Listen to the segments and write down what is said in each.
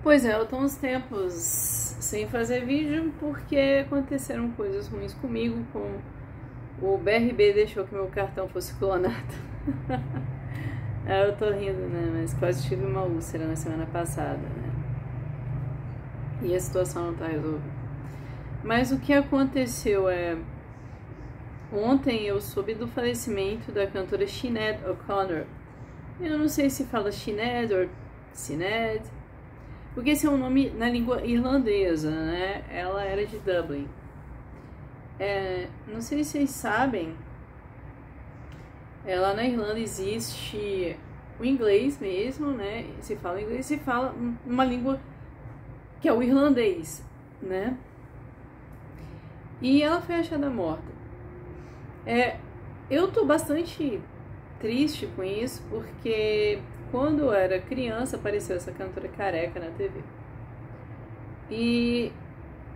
Pois é, eu tô uns tempos sem fazer vídeo porque aconteceram coisas ruins comigo, com o BRB deixou que meu cartão fosse clonado. Eu tô rindo, né? Mas quase tive uma úlcera na semana passada, né? E a situação não tá resolvida. Mas o que aconteceu é... Ontem eu soube do falecimento da cantora Sinead O'Connor. Eu não sei se fala Sinead ou Sinead, porque esse é um nome na língua irlandesa, né? Ela era de Dublin. Não sei se vocês sabem, lá na Irlanda existe o inglês mesmo, né? Se fala inglês, se fala uma língua que é o irlandês, né? E ela foi achada morta. Eu tô bastante triste com isso, porque quando eu era criança apareceu essa cantora careca na TV. E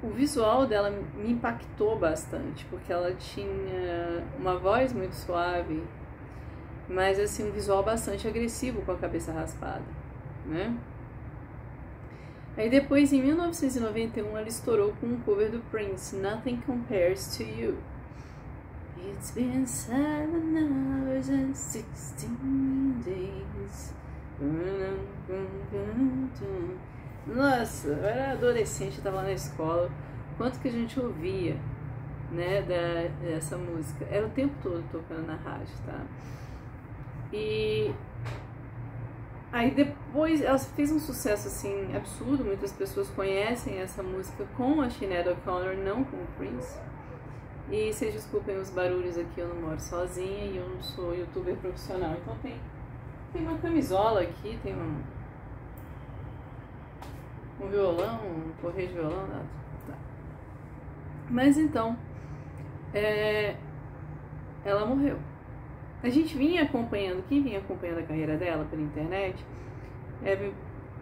o visual dela me impactou bastante, porque ela tinha uma voz muito suave, mas assim, um visual bastante agressivo com a cabeça raspada, né? Aí depois, em 1991, ela estourou com um cover do Prince, Nothing Compares to You. It's been 7 hours and 16 days. Nossa, eu era adolescente, eu tava na escola. Quanto que a gente ouvia, né, dessa música? Era o tempo todo tocando na rádio, tá? E aí depois ela fez um sucesso assim absurdo. Muitas pessoas conhecem essa música com a Sinead O'Connor, não com o Prince. E vocês desculpem os barulhos aqui, eu não moro sozinha e eu não sou youtuber profissional. Então tem uma camisola aqui, tem um violão, um correio de violão, nada. Tá. Mas então, ela morreu. A gente vinha acompanhando, quem vinha acompanhando a carreira dela pela internet,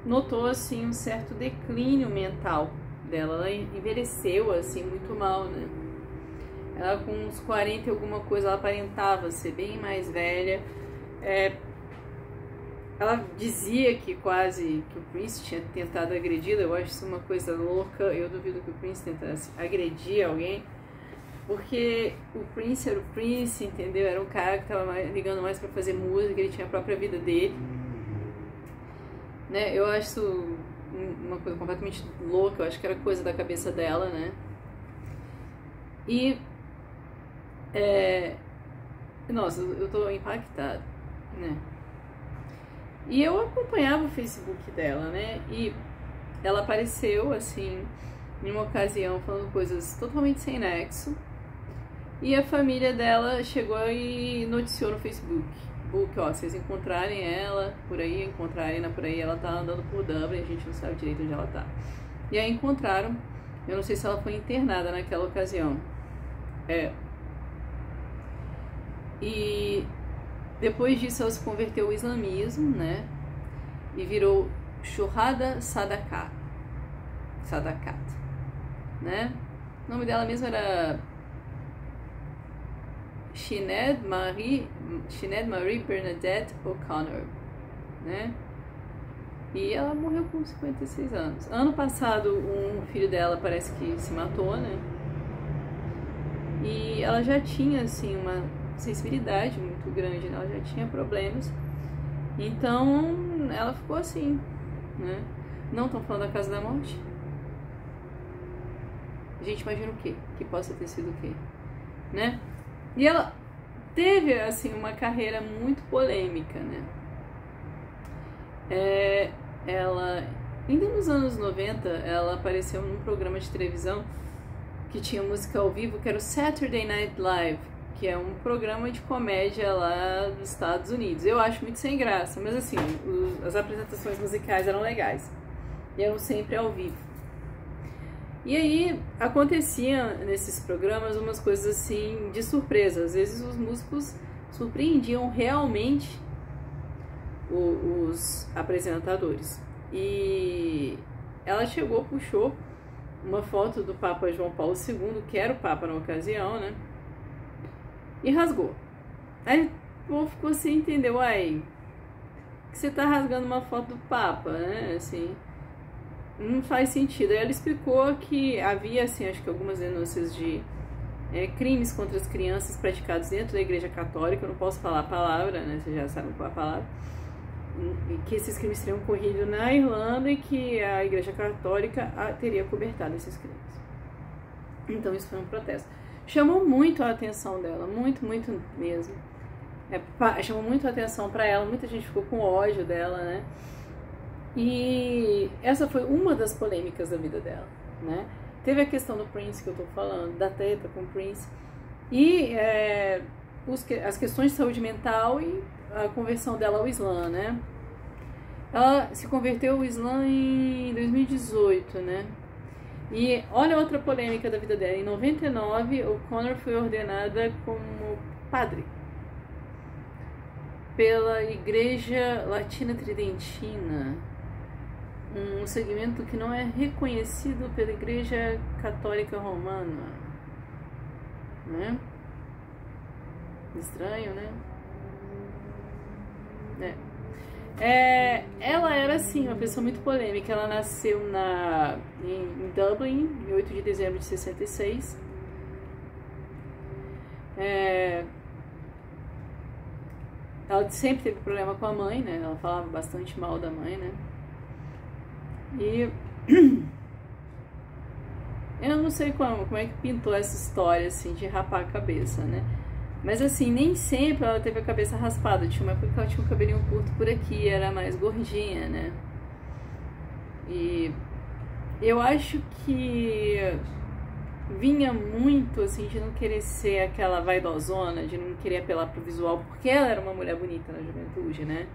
notou assim um certo declínio mental dela. Ela envelheceu assim muito mal, né? Ela com uns 40 e alguma coisa, ela aparentava ser bem mais velha. Ela dizia que quase que o Prince tinha tentado agredi-la. Eu acho isso uma coisa louca. Eu duvido que o Prince tentasse agredir alguém, porque o Prince era o Prince, entendeu? Era um cara que estava ligando mais para fazer música, ele tinha a própria vida dele, né? Eu acho isso uma coisa completamente louca. Eu acho que era coisa da cabeça dela, né? E nossa, eu tô impactada, né? E eu acompanhava o Facebook dela, né? E ela apareceu, assim, em uma ocasião falando coisas totalmente sem nexo. E a família dela chegou e noticiou no Facebook. Ó, vocês encontrarem ela por aí, ela tá andando por Dublin, a gente não sabe direito onde ela tá. E aí encontraram, eu não sei se ela foi internada naquela ocasião. E depois disso ela se converteu ao islamismo, né? E virou Shuhada Sadakat, né? O nome dela mesmo era Sinead Marie Bernadette O'Connor, né? E ela morreu com 56 anos. Ano passado, um filho dela parece que se matou, né? E ela já tinha, assim, uma sensibilidade muito grande, né? Ela já tinha problemas. Então, ela ficou assim, né? Não estão falando da causa da morte? A gente imagina o quê? Que possa ter sido o quê? Né? E ela teve, assim, uma carreira muito polêmica, né? Ela, ainda nos anos 90, ela apareceu num programa de televisão que tinha música ao vivo, que era o Saturday Night Live, que é um programa de comédia lá dos Estados Unidos. Eu acho muito sem graça, mas assim, as apresentações musicais eram legais. E eram sempre ao vivo. E aí, acontecia nesses programas umas coisas assim, de surpresa. Às vezes os músicos surpreendiam realmente os apresentadores. E ela chegou, puxou uma foto do Papa João Paulo II, que era o Papa na ocasião, né? E rasgou. Aí o povo ficou assim, entendeu? Aí, que você tá rasgando uma foto do Papa, né? Assim. não faz sentido. Aí ela explicou que havia, assim, acho que algumas denúncias de crimes contra as crianças praticados dentro da Igreja Católica. Eu não posso falar a palavra, né? Vocês já sabem qual é a palavra. E que esses crimes teriam ocorrido na Irlanda e que a Igreja Católica teria cobertado esses crimes. Então isso foi um protesto. Chamou muito a atenção dela, muito, muito mesmo. Chamou muito a atenção para ela, muita gente ficou com ódio dela, né? E essa foi uma das polêmicas da vida dela, né? Teve a questão do Prince que eu tô falando, da treta com o Prince, e as questões de saúde mental e a conversão dela ao Islã, né? Ela se converteu ao Islã em 2018, né? E olha outra polêmica da vida dela. Em 99, O'Connor foi ordenada como padre pela Igreja Latina Tridentina, um segmento que não é reconhecido pela Igreja Católica Romana, né? Estranho, né? Ela era, assim, uma pessoa muito polêmica. Ela nasceu em Dublin, em 8 de dezembro de 66. Ela sempre teve problema com a mãe, né? Ela falava bastante mal da mãe, né? E eu não sei como é que pintou essa história, assim, de rapar a cabeça, né? Mas assim, nem sempre ela teve a cabeça raspada. Tinha uma época que ela tinha um cabelinho curto por aqui, era mais gordinha, né? E eu acho que vinha muito, assim, de não querer ser aquela vaidosona, de não querer apelar pro visual, porque ela era uma mulher bonita na juventude, né?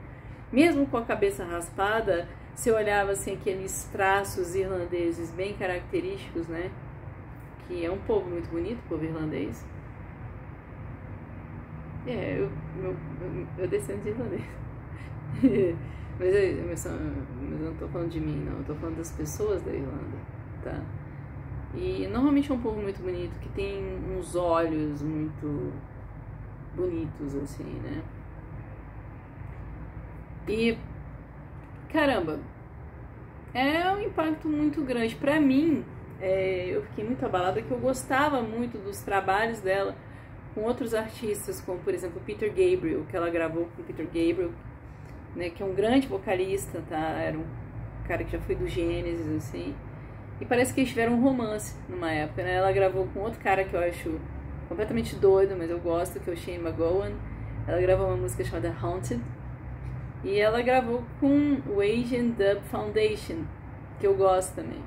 Mesmo com a cabeça raspada, você olhava, assim, aqueles traços irlandeses bem característicos, né? Que é um povo muito bonito, o povo irlandês. Eu descendo de irlandês. mas eu não tô falando de mim, não. Eu tô falando das pessoas da Irlanda, tá? E normalmente é um povo muito bonito, que tem uns olhos muito bonitos, assim, né? E, caramba, é um impacto muito grande. Pra mim, eu fiquei muito abalada, que eu gostava muito dos trabalhos dela com outros artistas, como por exemplo Peter Gabriel, que ela gravou com Peter Gabriel, né, que é um grande vocalista, tá? Era um cara que já foi do Gênesis, assim. E parece que eles tiveram um romance numa época, né? Ela gravou com outro cara que eu acho completamente doido, mas eu gosto, que é o Shane McGowan. Ela gravou uma música chamada Haunted. E ela gravou com o Asian Dub Foundation, que eu gosto também.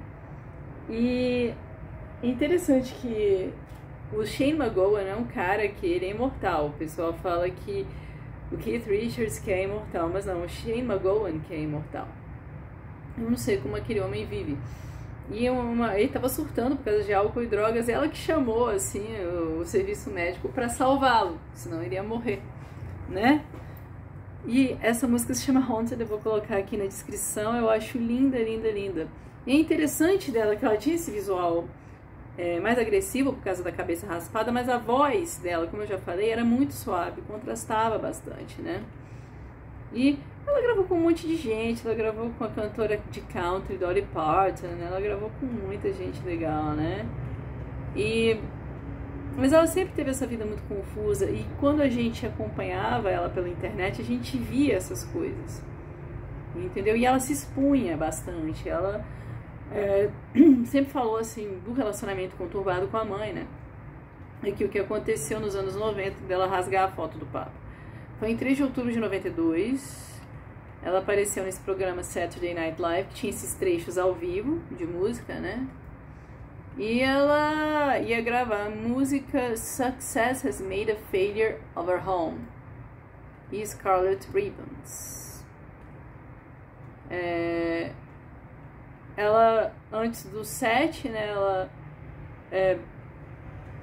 E é interessante que o Shane McGowan é um cara que ele é imortal. O pessoal fala que o Keith Richards que é imortal, mas não, o Shane McGowan que é imortal. Eu não sei como aquele homem vive. E ele tava surtando por causa de álcool e drogas. Ela que chamou, assim, o serviço médico para salvá-lo, senão ele iria morrer, né? E essa música se chama Haunted, eu vou colocar aqui na descrição. Eu acho linda, linda, linda. E é interessante dela que ela tinha esse visual mais agressivo por causa da cabeça raspada, mas a voz dela, como eu já falei, era muito suave, contrastava bastante, né? E ela gravou com um monte de gente, ela gravou com a cantora de country, Dolly Parton, né? Ela gravou com muita gente legal, né? Mas ela sempre teve essa vida muito confusa, e quando a gente acompanhava ela pela internet, a gente via essas coisas, entendeu? E ela se expunha bastante, ela sempre falou assim do relacionamento conturbado com a mãe, né? E que o que aconteceu nos anos 90 dela rasgar a foto do Papa. Foi em 3 de outubro de 92, ela apareceu nesse programa Saturday Night Live, que tinha esses trechos ao vivo de música, né? E ela ia gravar a música Success Has Made a Failure of Our Home e Scarlet Ribbons. Ela, antes do set, né, ela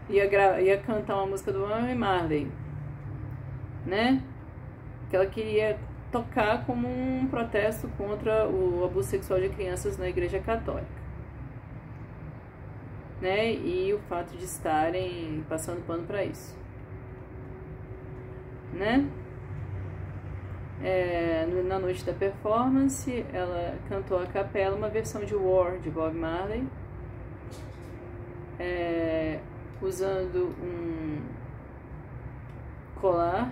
ia cantar uma música do Bob Marley, né? Que ela queria tocar como um protesto contra o abuso sexual de crianças na Igreja Católica, né? E o fato de estarem passando pano para isso, né? Na noite da performance, ela cantou a capela uma versão de War, de Bob Marley, usando um colar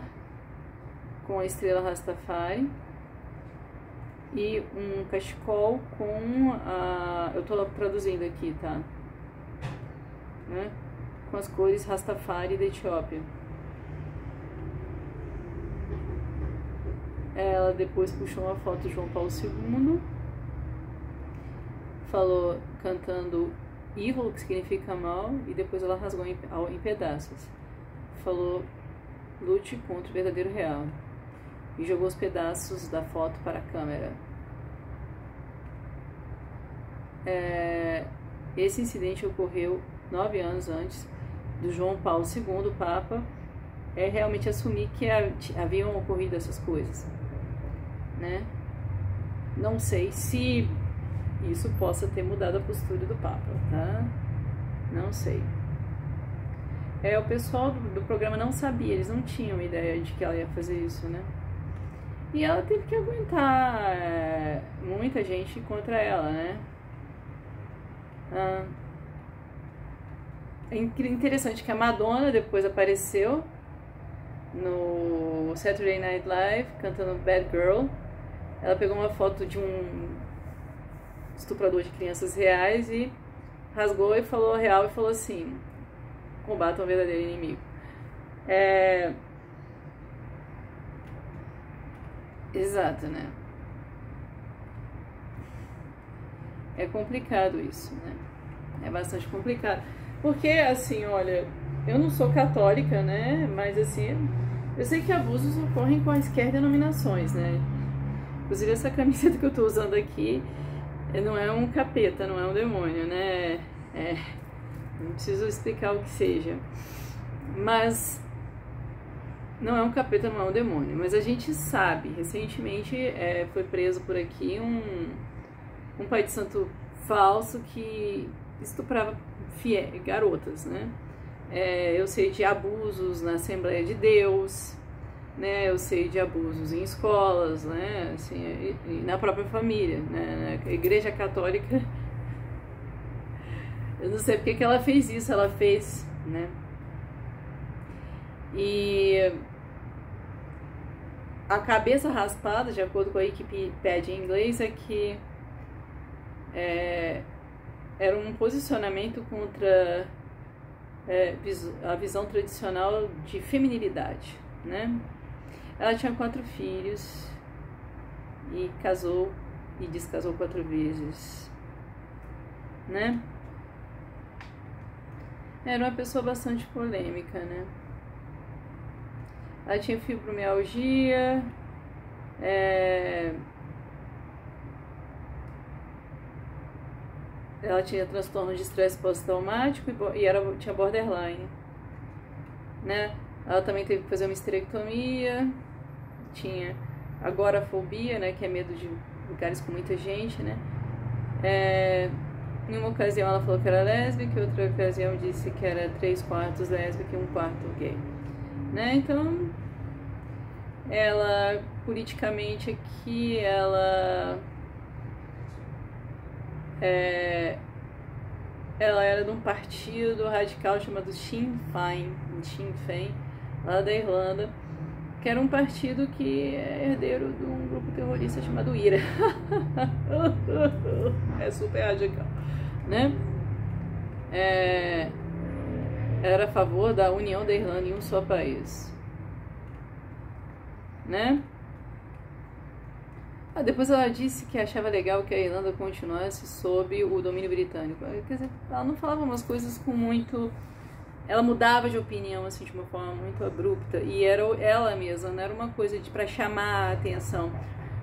com a estrela Rastafari e um cachecol com a... eu tô traduzindo aqui, tá? Né? Com as cores Rastafari da Etiópia. Ela depois puxou uma foto de João Paulo II, falou, cantando evil, que significa mal, e depois ela rasgou em pedaços. Falou, lute contra o verdadeiro real. E jogou os pedaços da foto para a câmera. Esse incidente ocorreu 9 anos antes do João Paulo II, o Papa, realmente assumir que haviam ocorrido essas coisas, né? Não sei se isso possa ter mudado a postura do Papa, tá? Não sei. O pessoal do programa não sabia, eles não tinham ideia de que ela ia fazer isso, né? E ela teve que aguentar muita gente contra ela, né? É interessante que a Madonna depois apareceu no Saturday Night Live cantando Bad Girl. Ela pegou uma foto de um estuprador de crianças reais e rasgou e falou real e falou assim: combata um verdadeiro inimigo. Exato, né? É complicado isso, né? É bastante complicado. Porque, assim, olha, eu não sou católica, né? Mas, assim, eu sei que abusos ocorrem com quaisquer denominações, né? Inclusive, essa camiseta que eu tô usando aqui não é um capeta, não é um demônio, né? Não preciso explicar o que seja. Mas não é um capeta, não é um demônio. Mas a gente sabe, recentemente foi preso por aqui um pai de santo falso que estuprava garotas, né? Eu sei de abusos na Assembleia de Deus, né? Eu sei de abusos em escolas, né? Assim, e na própria família, né? A Igreja Católica, eu não sei porque que ela fez isso, ela fez, né? E a cabeça raspada, de acordo com a Wikipedia em inglês, é que era um posicionamento contra a visão tradicional de feminilidade, né? Ela tinha 4 filhos e casou e descasou 4 vezes, né? Era uma pessoa bastante polêmica, né? Ela tinha fibromialgia, ela tinha transtorno de estresse pós-traumático e tinha borderline, né? Ela também teve que fazer uma esterectomia, tinha agorafobia, né? Que é medo de lugares com muita gente, né? Em uma ocasião ela falou que era lésbica, em outra ocasião disse que era 3/4 lésbica e 1/4 gay, né? Então, ela, politicamente aqui, ela era de um partido radical chamado Sinn Féin, lá da Irlanda, que era um partido que é herdeiro de um grupo terrorista chamado IRA. É super radical, né? Era a favor da união da Irlanda em um só país, né? Depois ela disse que achava legal que a Irlanda continuasse sob o domínio britânico. Quer dizer, ela não falava umas coisas com muito... Ela mudava de opinião, assim, de uma forma muito abrupta. E era ela mesma, não era uma coisa pra chamar a atenção.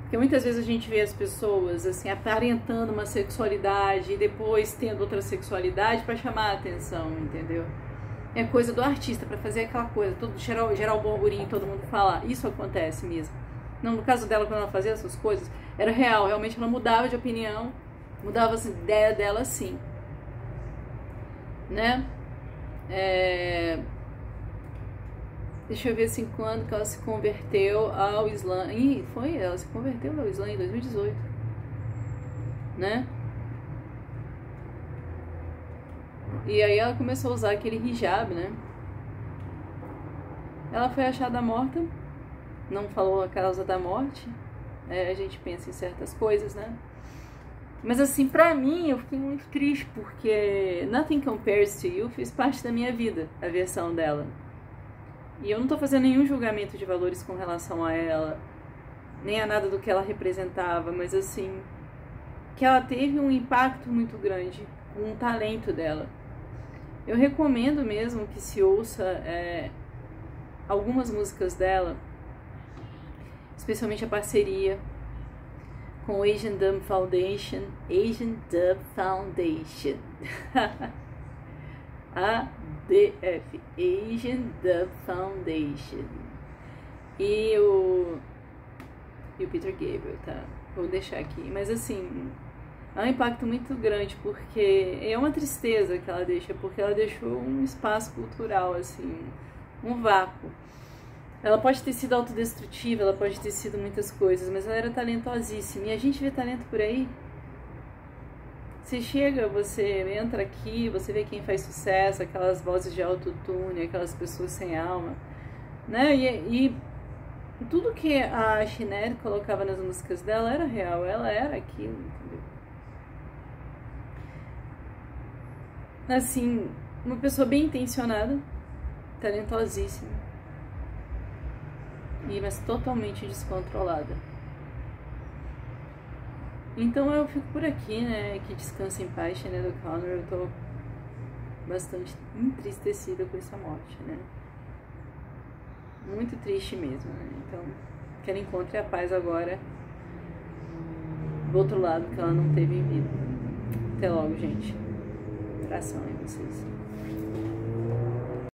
Porque muitas vezes a gente vê as pessoas, assim, aparentando uma sexualidade e depois tendo outra sexualidade pra chamar a atenção, entendeu? É coisa do artista, pra fazer aquela coisa, gerar o burburinho, todo mundo falar. Isso acontece mesmo. Não, no caso dela, quando ela fazia essas coisas, era real, realmente ela mudava de opinião, mudava a ideia dela, sim, né? Deixa eu ver assim, quando que ela se converteu ao Islã. Ela se converteu ao Islã em 2018, né? E aí ela começou a usar aquele hijab, né? Ela foi achada morta, não falou a causa da morte. A gente pensa em certas coisas, né? Mas assim, pra mim, eu fiquei muito triste, porque Nothing Compares to You fez parte da minha vida, a versão dela. E eu não tô fazendo nenhum julgamento de valores com relação a ela, nem a nada do que ela representava, mas assim, que ela teve um impacto muito grande com o talento dela. Eu recomendo mesmo que se ouça algumas músicas dela, especialmente a parceria com o Asian Dub Foundation. ADF, Asian Dub Foundation. E o Peter Gabriel, tá? Vou deixar aqui. Mas assim, é um impacto muito grande, porque é uma tristeza que ela deixa, porque ela deixou um espaço cultural, assim, um vácuo. Ela pode ter sido autodestrutiva, ela pode ter sido muitas coisas, mas ela era talentosíssima. E a gente vê talento por aí. Você chega, você entra aqui, você vê quem faz sucesso, aquelas vozes de autotune, aquelas pessoas sem alma, né? E tudo que a Sinéad colocava nas músicas dela era real, ela era aquilo, entendeu? Assim, uma pessoa bem intencionada, talentosíssima, mas totalmente descontrolada. Então eu fico por aqui, né? Que descansa em paz, Sinéad O'Connor. Eu tô bastante entristecida com essa morte, né? Muito triste mesmo, né? Então, que ela encontre a paz agora do outro lado que ela não teve em vida. Até logo, gente. Abração aí vocês.